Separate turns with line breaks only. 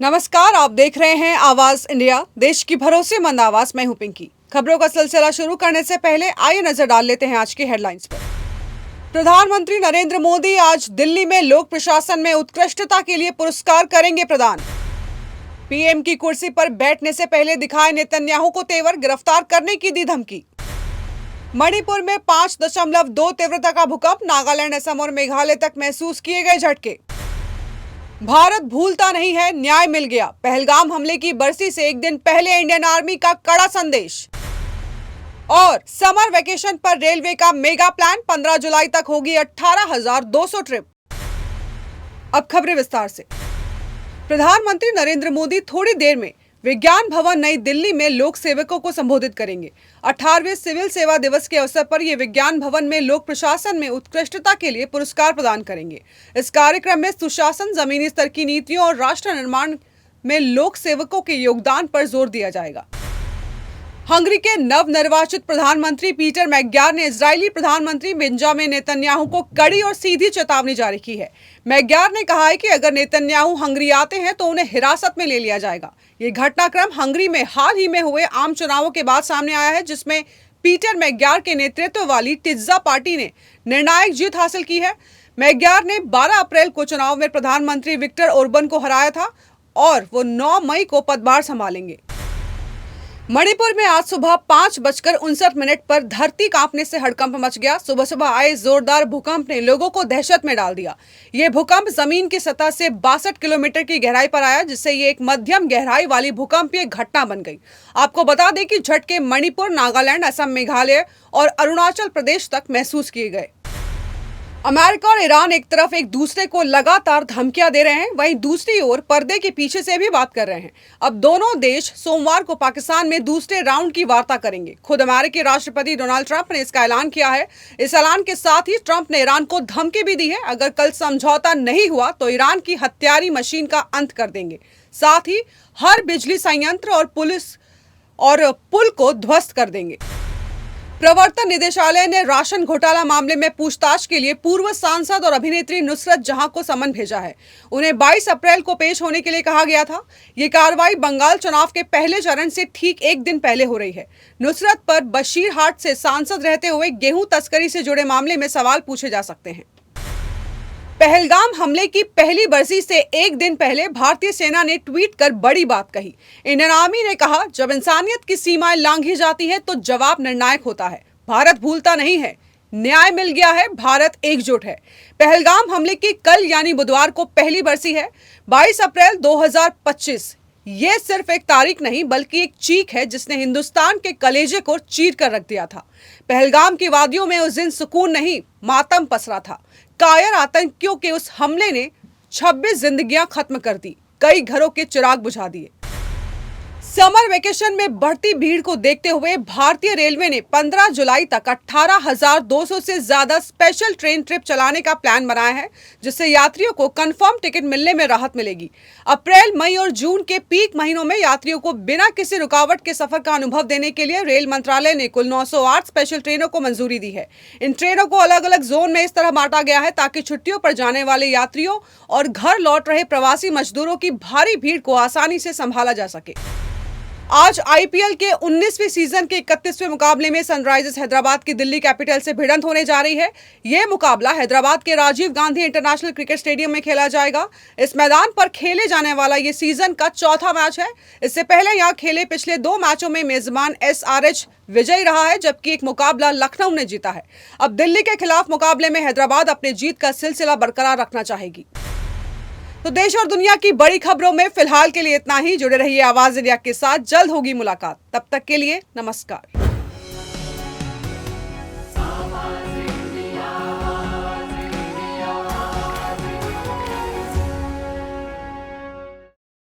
नमस्कार, आप देख रहे हैं आवाज इंडिया, देश की भरोसेमंद आवाज। मैं हूं पिंकी। खबरों का सिलसिला शुरू करने से पहले आइए नजर डाल लेते हैं आज की हेडलाइंस पर। प्रधानमंत्री नरेंद्र मोदी आज दिल्ली में लोक प्रशासन में उत्कृष्टता के लिए पुरस्कार करेंगे प्रदान। पीएम की कुर्सी पर बैठने से पहले दिखाए नेतन्याहू को तेवर, गिरफ्तार करने की दी धमकी। मणिपुर में 5.2 तीव्रता का भूकंप, नागालैंड, असम और मेघालय तक महसूस किए गए झटके। भारत भूलता नहीं है, न्याय मिल गया। पहलगाम हमले की बरसी से एक दिन पहले इंडियन आर्मी का कड़ा संदेश। और समर वेकेशन पर रेलवे का मेगा प्लान, 15 जुलाई तक होगी 18,200 ट्रिप। अब खबरें विस्तार से। प्रधानमंत्री नरेंद्र मोदी थोड़ी देर में विज्ञान भवन नई दिल्ली में लोक सेवकों को संबोधित करेंगे। 18वें सिविल सेवा दिवस के अवसर पर ये विज्ञान भवन में लोक प्रशासन में उत्कृष्टता के लिए पुरस्कार प्रदान करेंगे। इस कार्यक्रम में सुशासन, जमीनी स्तर की नीतियों और राष्ट्र निर्माण में लोक सेवकों के योगदान पर जोर दिया जाएगा। हंगरी के नवनिर्वाचित प्रधानमंत्री पीटर मैकग्यार ने इजरायली प्रधानमंत्री बेंजामिन नेतन्याहू को कड़ी और सीधी चेतावनी जारी की है। मैकग्यार ने कहा है कि अगर नेतन्याहू हंगरी आते हैं तो उन्हें हिरासत में ले लिया जाएगा। ये घटनाक्रम हंगरी में हाल ही में हुए आम चुनावों के बाद सामने आया है, जिसमें पीटर मैकग्यार के नेतृत्व वाली टिज्जा पार्टी ने निर्णायक जीत हासिल की है। मैकग्यार ने 12 अप्रैल को चुनाव में प्रधानमंत्री विक्टर ओरबन को हराया था और वो 9 मई को पदभार संभालेंगे। मणिपुर में आज सुबह 5:59 पर धरती कांपने से हड़कंप मच गया। सुबह सुबह आए जोरदार भूकंप ने लोगों को दहशत में डाल दिया। ये भूकंप जमीन की सतह से 62 किलोमीटर की गहराई पर आया, जिससे ये एक मध्यम गहराई वाली भूकंपीय घटना बन गई। आपको बता दें कि झटके मणिपुर, नागालैंड, असम, मेघालय और अरुणाचल प्रदेश तक महसूस किए गए। अमेरिका और ईरान एक तरफ एक दूसरे को लगातार धमकियां दे रहे हैं, वहीं दूसरी ओर पर्दे के पीछे से भी बात कर रहे हैं। अब दोनों देश सोमवार को पाकिस्तान में दूसरे राउंड की वार्ता करेंगे। खुद अमेरिकी राष्ट्रपति डोनाल्ड ट्रंप ने इसका ऐलान किया है। इस ऐलान के साथ ही ट्रंप ने ईरान को धमकी भी दी है, अगर कल समझौता नहीं हुआ तो ईरान की हत्यारी मशीन का अंत कर देंगे। साथ ही हर बिजली संयंत्र और पुल को ध्वस्त कर देंगे। प्रवर्तन निदेशालय ने राशन घोटाला मामले में पूछताछ के लिए पूर्व सांसद और अभिनेत्री नुसरत जहां को समन भेजा है। उन्हें 22 अप्रैल को पेश होने के लिए कहा गया था। ये कार्रवाई बंगाल चुनाव के पहले चरण से ठीक एक दिन पहले हो रही है। नुसरत पर बशीरहाट से सांसद रहते हुए गेहूं तस्करी से जुड़े मामले में सवाल पूछे जा सकते हैं। पहलगाम हमले की पहली बरसी से एक दिन पहले भारतीय सेना ने ट्वीट कर बड़ी बात कही। इंडियन आर्मी ने कहा, जब इंसानियत की सीमाएं लांघी जाती हैं तो जवाब निर्णायक होता है। भारत भूलता नहीं है, न्याय मिल गया है, भारत एकजुट है। पहलगाम हमले की कल यानी बुधवार को पहली बरसी है, 22 अप्रैल 2025। ये सिर्फ एक तारीख नहीं बल्कि एक चीख है जिसने हिंदुस्तान के कलेजे को चीर कर रख दिया था। पहलगाम की वादियों में उस दिन सुकून नहीं, मातम पसरा था। कायर आतंकियों के उस हमले ने 26 जिंदगियां खत्म कर दी, कई घरों के चिराग बुझा दिए। समर वेकेशन में बढ़ती भीड़ को देखते हुए भारतीय रेलवे ने 15 जुलाई तक 18,200 से ज्यादा स्पेशल ट्रेन ट्रिप चलाने का प्लान बनाया है, जिससे यात्रियों को कंफर्म टिकट मिलने में राहत मिलेगी। अप्रैल, मई और जून के पीक महीनों में यात्रियों को बिना किसी रुकावट के सफर का अनुभव देने के लिए रेल मंत्रालय ने कुल 908 स्पेशल ट्रेनों को मंजूरी दी है। इन ट्रेनों को अलग अलग जोन में इस तरह बांटा गया है ताकि छुट्टियों पर जाने वाले यात्रियों और घर लौट रहे प्रवासी मजदूरों की भारी भीड़ को आसानी से संभाला जा सके। आज आईपीएल के 19वीं सीजन के 31वें मुकाबले में सनराइजर्स हैदराबाद की दिल्ली कैपिटल से भिड़ंत होने जा रही है। यह मुकाबला हैदराबाद के Rajiv Gandhi International Cricket Stadium में खेला जाएगा। इस मैदान पर खेले जाने वाला यह सीजन का चौथा मैच है। इससे पहले यहां खेले पिछले 2 मैचों में मेजबान एसआरएच विजयी रहा है, जबकि एक मुकाबला लखनऊ ने जीता है। अब दिल्ली के खिलाफ मुकाबले में हैदराबाद अपने जीत का सिलसिला बरकरार रखना चाहेगी। तो देश और दुनिया की बड़ी खबरों में फिलहाल के लिए इतना ही। जुड़े रहिए आवाज इंडिया के साथ, जल्द होगी मुलाकात। तब तक के लिए नमस्कार।